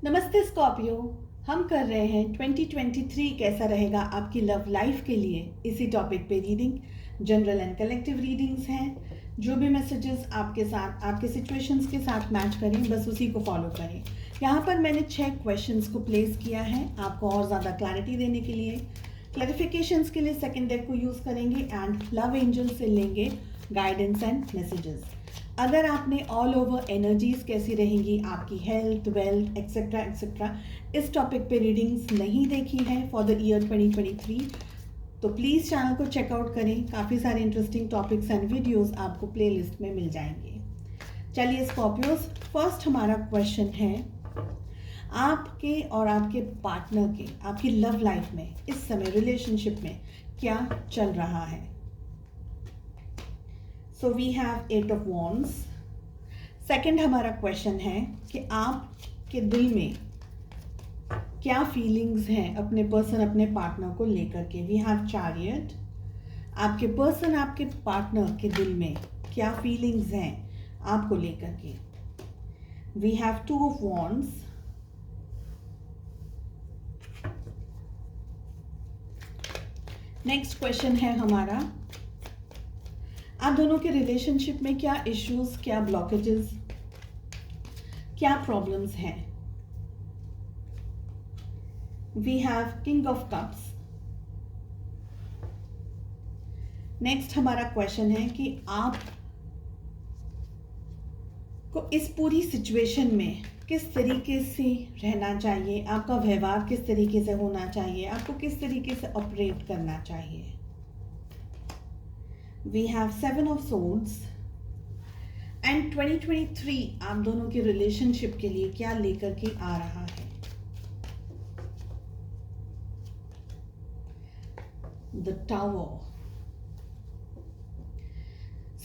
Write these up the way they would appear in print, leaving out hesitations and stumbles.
नमस्ते स्कॉर्पियो। हम कर रहे हैं 2023 कैसा रहेगा आपकी लव लाइफ के लिए इसी टॉपिक पे reading. General and collective readings हैं। जो भी मैसेजेस आपके साथ आपके सिचुएशंस के साथ मैच करें बस उसी को फॉलो करें। यहाँ पर मैंने 6 क्वेश्चंस को प्लेस किया है आपको और ज़्यादा क्लैरिटी देने के लिए। क्लैरिफिकेशंस के लिए सेकंड डेक को यूज़ करेंगे एंड लव एंजल से लेंगे गाइडेंस एंड मैसेजेस। अगर आपने ऑल ओवर एनर्जीज कैसी रहेंगी आपकी हेल्थ वेल्थ एक्सेट्रा एक्सेट्रा इस टॉपिक पे रीडिंग्स नहीं देखी है फॉर द ईयर 2023 तो प्लीज़ चैनल को चेकआउट करें। काफ़ी सारे इंटरेस्टिंग टॉपिक्स एंड वीडियोस आपको प्लेलिस्ट में मिल जाएंगे। चलिए स्कॉर्पियोस, फर्स्ट हमारा क्वेश्चन है आपके और आपके पार्टनर के आपकी लव लाइफ में इस समय रिलेशनशिप में क्या चल रहा है। So we have 8 of wands. Second हमारा क्वेश्चन है कि आपके दिल में क्या फीलिंग्स हैं अपने पर्सन अपने पार्टनर को लेकर के। We have chariot. आपके पर्सन आपके पार्टनर के दिल में क्या फीलिंग्स हैं आपको लेकर के। We have 2 of wands. Next question है हमारा आप दोनों के रिलेशनशिप में क्या इश्यूज क्या ब्लॉकेजेस क्या प्रॉब्लम्स हैं। We have king of cups. Next हमारा क्वेश्चन है कि आप को इस पूरी सिचुएशन में किस तरीके से रहना चाहिए, आपका व्यवहार किस तरीके से होना चाहिए, आपको किस तरीके से ऑपरेट करना चाहिए। We have 7 of swords and 2023 आप दोनों के रिलेशनशिप के लिए क्या लेकर के आ रहा है। The Tower।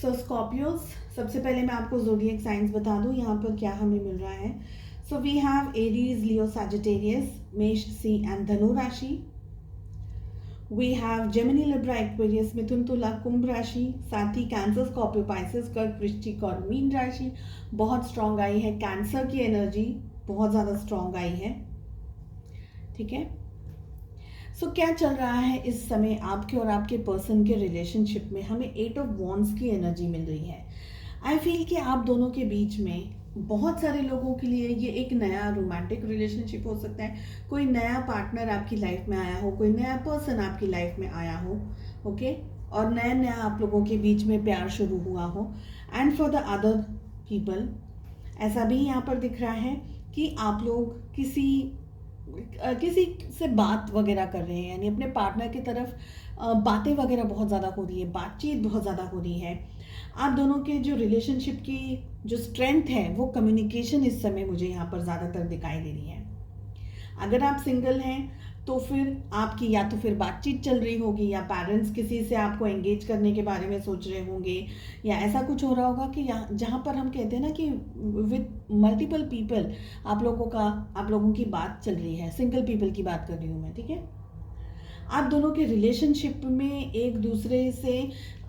So Scorpios, सबसे पहले मैं आपको ज़ोडिएक साइंस बता दूं यहाँ पर क्या हमें मिल रहा है। So we have Aries, Leo, Sagittarius, मेष, सिंह एंड धनु राशि। We have Gemini, Libra, Aquarius, मिथुन, तुला, कुंभ राशि, साथ ही कैंसर, स्कॉर्पियो, पाइसेस, कर्क, वृश्चिक और मीन राशि बहुत स्ट्रांग आई है। कैंसर की एनर्जी बहुत ज़्यादा स्ट्रांग आई है। ठीक है। सो क्या चल रहा है इस समय आपके और आपके पर्सन के रिलेशनशिप में। हमें 8 ऑफ वॉन्ड्स की एनर्जी मिल रही है। आई फील कि आप दोनों के बीच में बहुत सारे लोगों के लिए ये एक नया रोमांटिक रिलेशनशिप हो सकता है। कोई नया पार्टनर आपकी लाइफ में आया हो, कोई नया पर्सन आपकी लाइफ में आया हो, ओके, और नया नया आप लोगों के बीच में प्यार शुरू हुआ हो। And for the other people ऐसा भी यहाँ पर दिख रहा है कि आप लोग किसी से बात वगैरह कर रहे हैं, यानी अपने पार्टनर की तरफ बातें वगैरह बहुत ज़्यादा हो रही है, बातचीत बहुत ज़्यादा हो रही है। आप दोनों के जो रिलेशनशिप की जो स्ट्रेंथ है वो कम्युनिकेशन इस समय मुझे यहाँ पर ज़्यादातर दिखाई दे रही है। अगर आप सिंगल हैं तो फिर आपकी या तो फिर बातचीत चल रही होगी या पेरेंट्स किसी से आपको एंगेज करने के बारे में सोच रहे होंगे, या ऐसा कुछ हो रहा होगा कि जहाँ पर हम कहते हैं ना कि विद मल्टीपल पीपल आप लोगों की बात चल रही है। सिंगल पीपल की बात कर रही हूँ मैं, ठीक है। आप दोनों के रिलेशनशिप में एक दूसरे से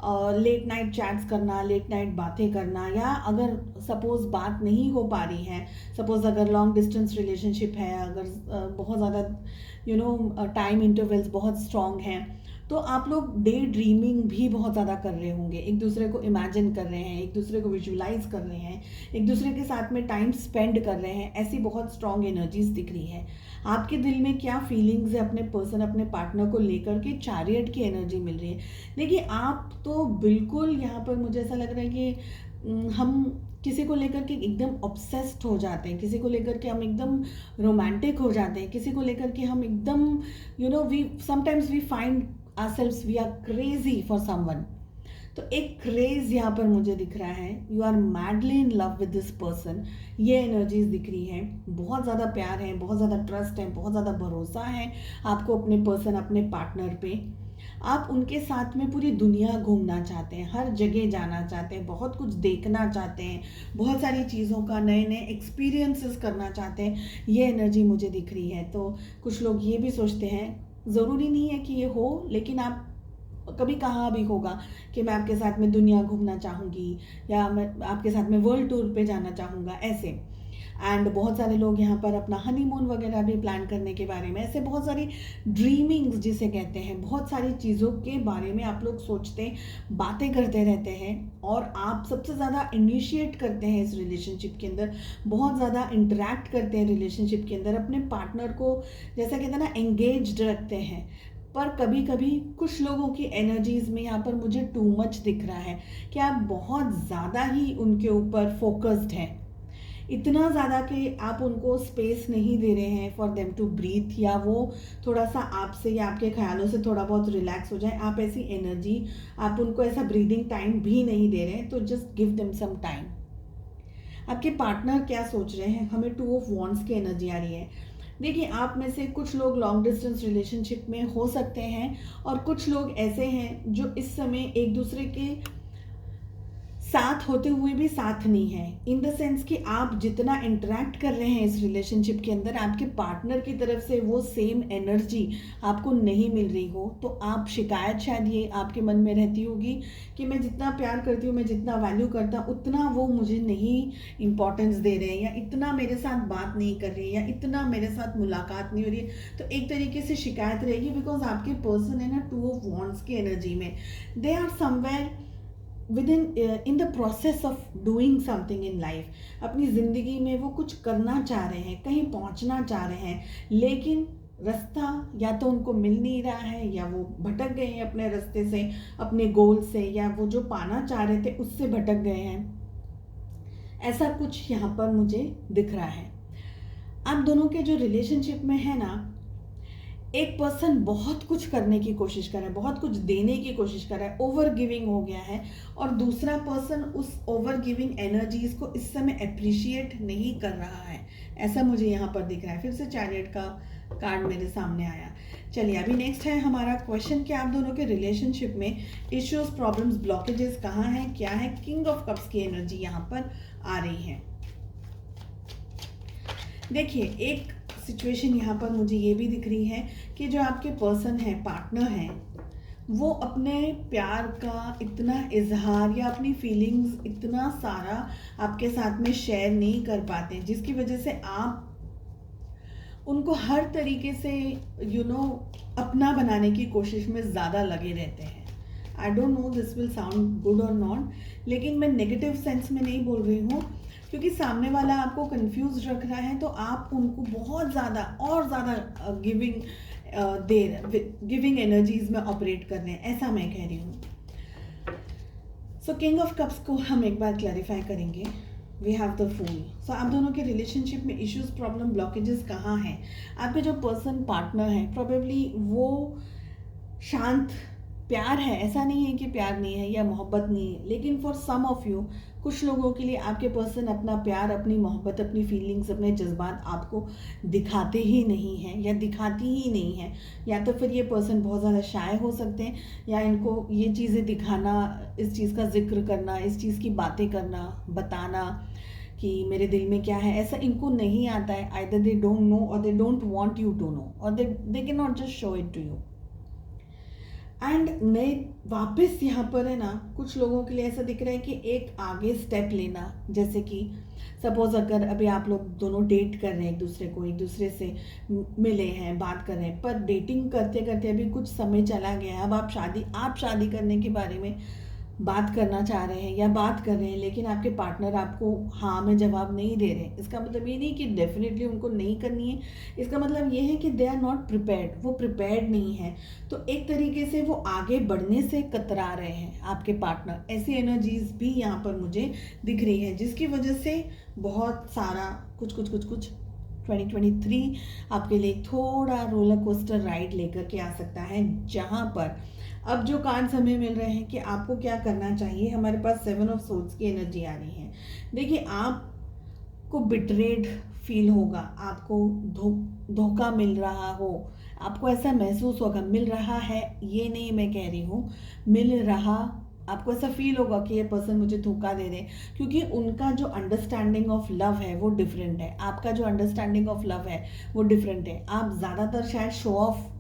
लेट नाइट चैट्स करना, लेट नाइट बातें करना, या अगर सपोज बात नहीं हो पा रही है, सपोज अगर लॉन्ग डिस्टेंस रिलेशनशिप है, अगर बहुत ज़्यादा टाइम इंटरवल्स बहुत स्ट्रॉन्ग हैं, तो आप लोग डे ड्रीमिंग भी बहुत ज़्यादा कर रहे होंगे, एक दूसरे को इमेजिन कर रहे हैं, एक दूसरे को विजुलाइज कर रहे हैं, एक दूसरे के साथ में टाइम स्पेंड कर रहे हैं। ऐसी बहुत स्ट्रॉन्ग एनर्जीज दिख रही है। आपके दिल में क्या फीलिंग्स है अपने पर्सन अपने पार्टनर को लेकर के। चैरियट की एनर्जी मिल रही है। देखिए आप तो बिल्कुल यहाँ पर मुझे ऐसा लग रहा है कि हम किसी को लेकर के एकदम ऑब्सेस्ड हो जाते हैं, किसी को लेकर के हम एकदम रोमांटिक हो जाते हैं, किसी को लेकर के हम एकदम we sometimes we find ourselves we are crazy for someone। तो एक क्रेज यहाँ पर मुझे दिख रहा है। You are madly in love with this person, ये एनर्जीज दिख रही है। बहुत ज़्यादा प्यार है, बहुत ज़्यादा ट्रस्ट है, बहुत ज़्यादा भरोसा है आपको अपने पर्सन अपने पार्टनर पे। आप उनके साथ में पूरी दुनिया घूमना चाहते हैं, हर जगह जाना चाहते हैं, बहुत कुछ देखना चाहते हैं, बहुत सारी चीज़ों का नए नए एक्सपीरियंसेस करना चाहते हैं। ये एनर्जी मुझे दिख रही है। तो कुछ लोग ये भी सोचते हैं, ज़रूरी नहीं है कि ये हो, लेकिन आप कभी कहा भी होगा कि मैं आपके साथ में दुनिया घूमना चाहूँगी, या मैं आपके साथ में वर्ल्ड टूर पे जाना चाहूँगा। ऐसे एंड बहुत सारे लोग यहाँ पर अपना हनीमून वगैरह भी प्लान करने के बारे में, ऐसे बहुत सारी ड्रीमिंग्स जिसे कहते हैं, बहुत सारी चीज़ों के बारे में आप लोग सोचते बातें करते रहते हैं और आप सबसे ज़्यादा इनिशिएट करते हैं इस रिलेशनशिप के अंदर, बहुत ज़्यादा इंटरेक्ट करते हैं रिलेशनशिप के अंदर, अपने पार्टनर को जैसा कहते हैं ना एंगेज्ड रखते हैं। पर कभी कभी कुछ लोगों की एनर्जीज़ में यहाँ पर मुझे टू मच दिख रहा है कि आप बहुत ज़्यादा ही उनके ऊपर फोकस्ड हैं, इतना ज़्यादा कि आप उनको स्पेस नहीं दे रहे हैं फॉर देम टू ब्रीथ, या वो थोड़ा सा आपसे या आपके ख्यालों से थोड़ा बहुत रिलैक्स हो जाए, आप ऐसी एनर्जी, आप उनको ऐसा ब्रीदिंग टाइम भी नहीं दे रहे हैं। तो just give them some time. आपके पार्टनर क्या सोच रहे हैं? हमें 2 ऑफ वॉन्ड्स की एनर्जी आ रही है। देखिए, आप में से कुछ लोग लॉन्ग डिस्टेंस रिलेशनशिप में हो सकते हैं और कुछ लोग ऐसे हैं जो इस समय एक दूसरे के साथ होते हुए भी साथ नहीं है, इन द सेंस कि आप जितना इंटरेक्ट कर रहे हैं इस रिलेशनशिप के अंदर, आपके पार्टनर की तरफ से वो सेम एनर्जी आपको नहीं मिल रही हो, तो आप शिकायत शायद ये आपके मन में रहती होगी कि मैं जितना प्यार करती हूँ, मैं जितना वैल्यू करता हूँ, उतना वो मुझे नहीं इम्पोर्टेंस दे रहे हैं, या इतना मेरे साथ बात नहीं कर रही है, या इतना मेरे साथ मुलाकात नहीं हो रही है। तो एक तरीके से शिकायत रहेगी, बिकॉज आपके पर्सन है ना 2 ऑफ वॉन्ड्स की एनर्जी में, they are somewhere within in the process of doing something in life. अपनी ज़िंदगी में वो कुछ करना चाह रहे हैं, कहीं पहुंचना चाह रहे हैं, लेकिन रास्ता या तो उनको मिल नहीं रहा है, या वो भटक गए हैं अपने रास्ते से, अपने गोल से, या वो जो पाना चाह रहे थे उससे भटक गए हैं। ऐसा कुछ यहाँ पर मुझे दिख रहा है। आप दोनों के जो रिलेशनशिप में है ना, एक पर्सन बहुत कुछ करने की कोशिश कर रहा है, बहुत कुछ देने की कोशिश कर रहा है, ओवर गिविंग हो गया है, और दूसरा पर्सन उस ओवर गिविंग एनर्जीज को इस समय अप्रिशिएट नहीं कर रहा है। ऐसा मुझे यहाँ पर दिख रहा है। फिर से चैरियट का कार्ड मेरे सामने आया। चलिए, अभी नेक्स्ट है हमारा क्वेश्चन कि आप दोनों के रिलेशनशिप में इश्यूज, प्रॉब्लम्स, ब्लॉकेजेस कहाँ हैं, क्या है। किंग ऑफ कप्स की एनर्जी यहाँ पर आ रही है। देखिए, एक सिचुएशन यहाँ पर मुझे ये भी दिख रही है कि जो आपके पर्सन है, पार्टनर हैं, वो अपने प्यार का इतना इजहार या अपनी फीलिंग्स इतना सारा आपके साथ में शेयर नहीं कर पाते, जिसकी वजह से आप उनको हर तरीके से अपना बनाने की कोशिश में ज़्यादा लगे रहते हैं। I don't know this will sound good और नॉट, लेकिन मैं नेगेटिव सेंस में नहीं बोल रही हूँ, क्योंकि सामने वाला आपको कंफ्यूज रख रहा है, तो आप उनको बहुत ज़्यादा और ज़्यादा गिविंग एनर्जीज में ऑपरेट कर रहे हैं, ऐसा मैं कह रही हूँ। सो किंग ऑफ कप्स को हम एक बार क्लैरिफाई करेंगे। We have the fool. So आप दोनों के रिलेशनशिप में इश्यूज, प्रॉब्लम, ब्लॉकेजेस कहाँ हैं? आपके जो पर्सन, पार्टनर है, प्रोबेबली वो शांत, प्यार है, ऐसा नहीं है कि प्यार नहीं है या मोहब्बत नहीं है, लेकिन फॉर सम ऑफ यू, कुछ लोगों के लिए आपके पर्सन अपना प्यार, अपनी मोहब्बत, अपनी फीलिंग्स, अपने जज्बात आपको दिखाते ही नहीं हैं या दिखाती ही नहीं है। या तो फिर ये पर्सन बहुत ज़्यादा शाय हो सकते हैं, या इनको ये चीज़ें दिखाना, इस चीज़ का जिक्र करना, इस चीज़ की बातें करना, बताना कि मेरे दिल में क्या है, ऐसा इनको नहीं आता है। आइदर दे डोंट नो और they don't want you to know, और they can not just show it to you. And मैं वापस यहाँ पर है ना, कुछ लोगों के लिए ऐसा दिख रहा है कि एक आगे स्टेप लेना, जैसे कि सपोज अगर अभी आप लोग दोनों डेट कर रहे हैं, एक दूसरे से मिले हैं, बात कर रहे हैं, पर डेटिंग करते करते अभी कुछ समय चला गया है, अब आप शादी करने के बारे में बात करना चाह रहे हैं या बात कर रहे हैं, लेकिन आपके पार्टनर आपको हाँ में जवाब नहीं दे रहे। इसका मतलब ये नहीं कि डेफिनेटली उनको नहीं करनी है, इसका मतलब ये है कि दे आर नॉट प्रिपेयर्ड, वो प्रिपेयर्ड नहीं है। तो एक तरीके से वो आगे बढ़ने से कतरा रहे हैं आपके पार्टनर। ऐसी एनर्जीज भी यहाँ पर मुझे दिख रही है, जिसकी वजह से बहुत सारा कुछ 2023 आपके लिए थोड़ा रोलर कोस्टर राइड लेकर के आ सकता है, जहाँ पर अब जो कार्ड्स हमें मिल रहे हैं कि आपको क्या करना चाहिए। हमारे पास 7 ऑफ सोर्ड्स की एनर्जी आ रही है। देखिए, आपको बिट्रेड फील होगा, आपको धोखा मिल रहा हो, आपको ऐसा महसूस होगा, मिल रहा है ये नहीं मैं कह रही हूँ, मिल रहा, आपको ऐसा फील होगा कि ये पर्सन मुझे धोखा दे रहे, क्योंकि उनका जो अंडरस्टैंडिंग ऑफ लव है वो डिफरेंट है, आपका जो अंडरस्टैंडिंग ऑफ लव है वो डिफरेंट है। आप ज़्यादातर शायद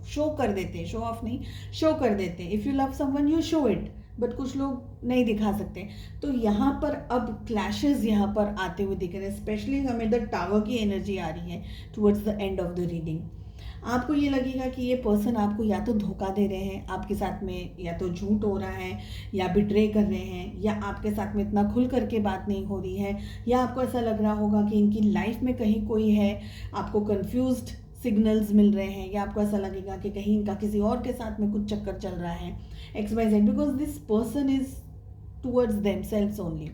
शो कर देते, शो कर देते। If you love someone you show it, but कुछ लोग नहीं दिखा सकते। तो यहाँ पर अब क्लैशेस यहाँ पर आते हुए दिख रहे हैं, स्पेशली हमें द टावर की एनर्जी आ रही है towards the end of the reading. आपको ये लगेगा कि ये पर्सन आपको या तो धोखा दे रहे हैं, आपके साथ में या तो झूठ हो रहा है, या बिट्रे कर रहे हैं, या आपके साथ में इतना खुल करके बात नहीं हो रही है, या आपको ऐसा लग रहा होगा कि इनकी लाइफ में कहीं कोई है, आपको कंफ्यूज्ड सिग्नल्स मिल रहे हैं, या आपको ऐसा लगेगा कि कहीं इनका किसी और के साथ में कुछ चक्कर चल रहा है, XYZ, because this person is towards themselves only.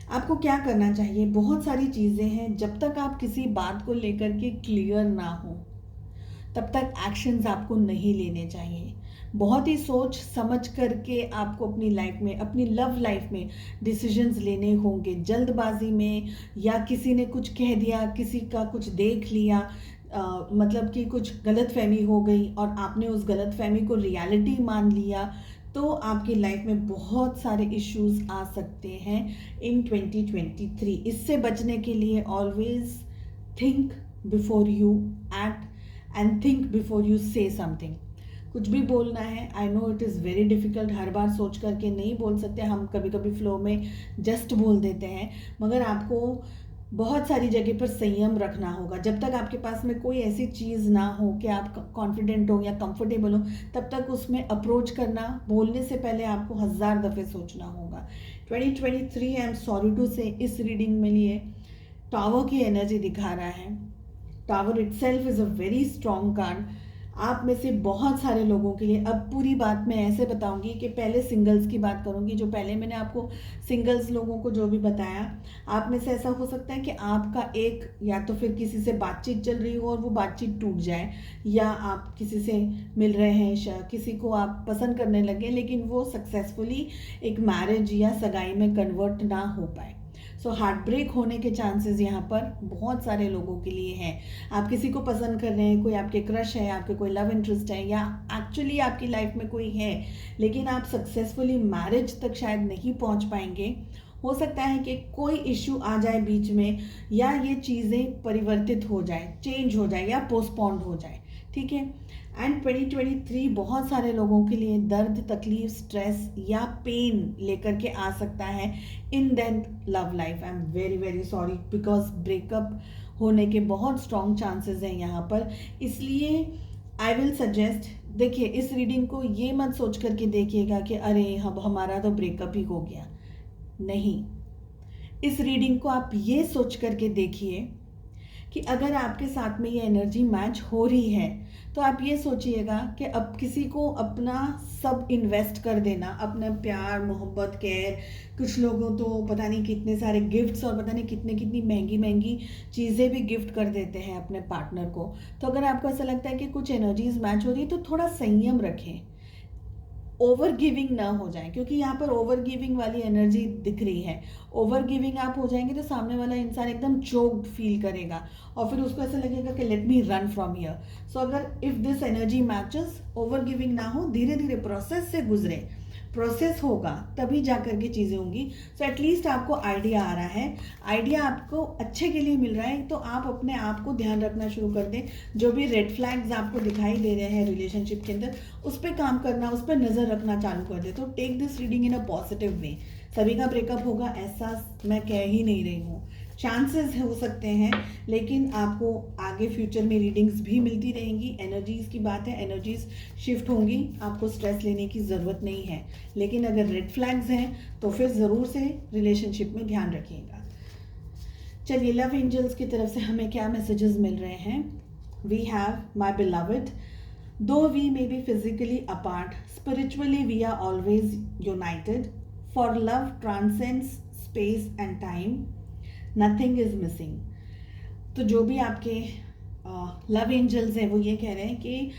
आपको क्या करना चाहिए? बहुत सारी चीज़ें हैं, जब तक आप किसी बात को लेकर के क्लियर ना हो तब तक एक्शंस आपको नहीं लेने चाहिए। बहुत ही सोच समझ करके आपको अपनी लाइफ में, अपनी लव लाइफ में डिसीजंस लेने होंगे। जल्दबाजी में, या किसी ने कुछ कह दिया, किसी का कुछ देख लिया, मतलब कि कुछ गलतफहमी हो गई और आपने उस गलतफहमी को रियलिटी मान लिया, तो आपकी लाइफ में बहुत सारे इश्यूज आ सकते हैं इन 2023। इससे बचने के लिए always think before you act and think before you say something. कुछ भी बोलना है, I know it is very difficult, हर बार सोच करके नहीं बोल सकते, हम कभी कभी फ्लो में जस्ट बोल देते हैं, मगर आपको बहुत सारी जगह पर संयम रखना होगा। जब तक आपके पास में कोई ऐसी चीज़ ना हो कि आप कॉन्फिडेंट हो या कंफर्टेबल हो, तब तक उसमें अप्रोच करना, बोलने से पहले आपको 1000 दफ़े सोचना होगा। 2023, आई एम सॉरी टू से, इस रीडिंग में लिए टावर की एनर्जी दिखा रहा है। Tower itself is a very strong card. आप में से बहुत सारे लोगों के लिए, अब पूरी बात मैं ऐसे बताऊंगी कि पहले सिंगल्स की बात करूंगी, जो पहले मैंने आपको सिंगल्स लोगों को जो भी बताया, आप में से ऐसा हो सकता है कि आपका एक, या तो फिर किसी से बातचीत चल रही हो और वो बातचीत टूट जाए, या आप किसी से मिल रहे हैं, किसी को आप पसंद करने लगे, लेकिन वो सक्सेसफुली एक मैरिज या सगाई में कन्वर्ट ना हो पाए। सो हार्ट ब्रेक होने के चांसेस यहाँ पर बहुत सारे लोगों के लिए हैं। आप किसी को पसंद कर रहे हैं, कोई आपके क्रश है, आपके कोई लव इंटरेस्ट है, या एक्चुअली आपकी लाइफ में कोई है, लेकिन आप सक्सेसफुली मैरिज तक शायद नहीं पहुँच पाएंगे। हो सकता है कि कोई इश्यू आ जाए बीच में, या ये चीज़ें परिवर्तित हो जाए, चेंज हो जाए, या पोस्टपोन्ड हो जाए, ठीक है। एंड 2023 बहुत सारे लोगों के लिए दर्द, तकलीफ, स्ट्रेस या पेन लेकर के आ सकता है in that love life. I am very very sorry, because breakup होने के बहुत स्ट्रॉन्ग चांसेस हैं यहाँ पर। इसलिए आई विल सजेस्ट, देखिए इस रीडिंग को ये मत सोच करके देखिएगा कि अरे हमारा तो ब्रेकअप ही हो गया, नहीं। इस रीडिंग को आप ये सोच करके देखिए कि अगर आपके साथ में ये एनर्जी मैच हो रही है, तो आप ये सोचिएगा कि अब किसी को अपना सब इन्वेस्ट कर देना, अपना प्यार, मोहब्बत, केयर। कुछ लोगों तो पता नहीं कितने सारे गिफ्ट्स और पता नहीं कितनी महंगी महंगी चीज़ें भी गिफ्ट कर देते हैं अपने पार्टनर को। तो अगर आपको ऐसा लगता है कि कुछ एनर्जीज मैच हो रही है, तो थोड़ा संयम रखें, ओवर गिविंग ना हो जाए, क्योंकि यहाँ पर ओवर गिविंग वाली एनर्जी दिख रही है। ओवर गिविंग आप हो जाएंगे तो सामने वाला इंसान एकदम चोक्ड फील करेगा और फिर उसको ऐसा लगेगा कि let me run from here. So अगर if this energy matches, over giving ना हो, धीरे धीरे प्रोसेस से गुजरे, प्रोसेस होगा तभी जा करके चीज़ें होंगी। सो एटलीस्ट आपको आइडिया आ रहा है, आइडिया आपको अच्छे के लिए मिल रहा है, तो आप अपने आप को ध्यान रखना शुरू कर दें। जो भी रेड फ्लैग्स आपको दिखाई दे रहे हैं रिलेशनशिप के अंदर, उस पर काम करना, उस पर नज़र रखना चालू कर दे। तो take this reading in a positive way. सभी का ब्रेकअप होगा ऐसा मैं कह ही नहीं रही हूँ, चांसेस हो सकते हैं, लेकिन आपको आगे फ्यूचर में रीडिंग्स भी मिलती रहेंगी। एनर्जीज की बात है, एनर्जीज शिफ्ट होंगी, आपको स्ट्रेस लेने की ज़रूरत नहीं है। लेकिन अगर रेड फ्लैग्स हैं तो फिर ज़रूर से रिलेशनशिप में ध्यान रखिएगा। चलिए लव एंजल्स की तरफ से हमें क्या मैसेजेस मिल रहे हैं। We have my beloved, though we may be physically apart, spiritually we are always united, for love transcends space and time, nothing is missing. तो जो भी आपके लव एंजल्स हैं वो ये कह रहे हैं कि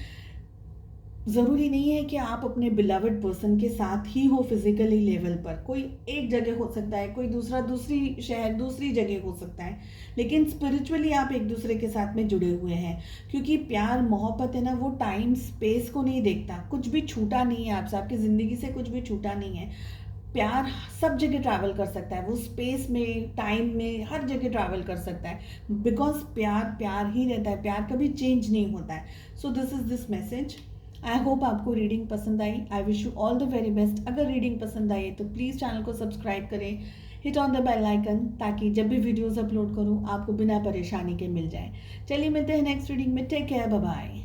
ज़रूरी नहीं है कि आप अपने बिलवड पर्सन के साथ ही हो फिजिकली लेवल पर। कोई एक जगह हो सकता है, कोई दूसरी शहर, दूसरी जगह हो सकता है, लेकिन स्पिरिचुअली आप एक दूसरे के साथ में जुड़े हुए हैं। क्योंकि प्यार, मोहब्बत है ना, वो टाइम स्पेस को नहीं देखता। कुछ भी छूटा नहीं है आपसे, आपकी ज़िंदगी से कुछ भी छूटा नहीं है। प्यार सब जगह ट्रैवल कर सकता है, वो स्पेस में, टाइम में, हर जगह ट्रैवल कर सकता है, बिकॉज प्यार प्यार ही रहता है, प्यार कभी चेंज नहीं होता है। So this is this message. I hope आपको रीडिंग पसंद आई. I wish you all the very best. अगर रीडिंग पसंद आई है तो प्लीज़ चैनल को सब्सक्राइब करें, hit on the bell icon, ताकि जब भी वीडियोस अपलोड करूं आपको बिना परेशानी के मिल जाए. चलिए मिलते हैं नेक्स्ट रीडिंग में. Take care, bye bye.